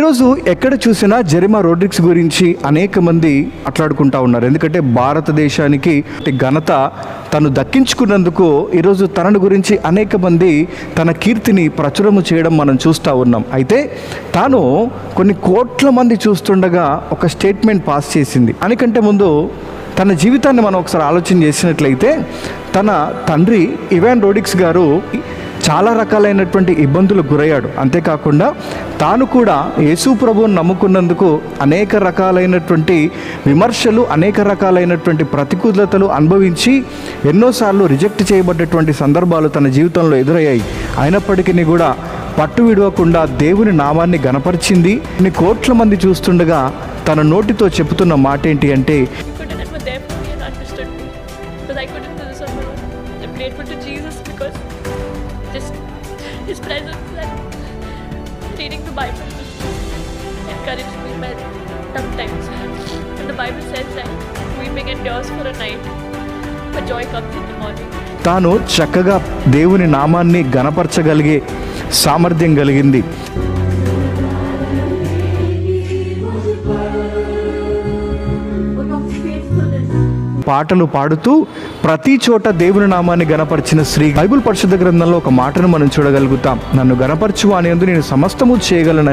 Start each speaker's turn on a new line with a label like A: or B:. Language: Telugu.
A: ఈరోజు ఎక్కడ చూసినా జెరిమా రోడ్రిగ్స్ గురించి అనేక మంది మాట్లాడుకుంటా ఉన్నారు. ఎందుకంటే భారతదేశానికి ఘనత తను దక్కించుకున్నందుకు ఈరోజు తనను గురించి అనేక మంది తన కీర్తిని ప్రచురము చేయడం మనం చూస్తూ ఉన్నాం. అయితే తాను కొన్ని కోట్ల మంది చూస్తుండగా ఒక స్టేట్మెంట్ పాస్ చేసింది. దానికంటే ముందు తన జీవితాన్ని మనం ఒకసారి ఆలోచన చేసినట్లయితే తన తండ్రి ఇవాన్ రోడ్రిగ్స్ గారు చాలా రకాలైనటువంటి ఇబ్బందులకు గురయ్యాడు. అంతేకాకుండా తాను కూడా యేసు ప్రభువుని నమ్ముకున్నందుకు అనేక రకాలైనటువంటి విమర్శలు, అనేక రకాలైనటువంటి ప్రతికూలతలు అనుభవించి ఎన్నోసార్లు రిజెక్ట్ చేయబడ్డటువంటి సందర్భాలు తన జీవితంలో ఎదురయ్యాయి. అయినప్పటికీ కూడా పట్టు విడవకుండా దేవుని నామాన్ని గణపరిచింది. కొన్ని కోట్ల మంది చూస్తుండగా తన నోటితో చెబుతున్న మాట ఏంటి అంటే,
B: His presence and reading the Bible encouraged me by tough times. And the Bible says that weeping endures for a night, but joy comes in the morning.
A: తాను చక్కగా దేవుని నామాన్ని గణపరచగలిగే సామర్థ్యం కలిగింది. పాటలు పాడుతూ ప్రతి చోట దేవుని నామాన్ని గణపరిచిన స్త్రీ. బైబిల్ పరిశుద్ధ గ్రంథంలో ఒక మాటను మనం చూడగలుగుతాం, నన్ను గణపరచు అనేందు నేను సమస్తము చేయగలనని.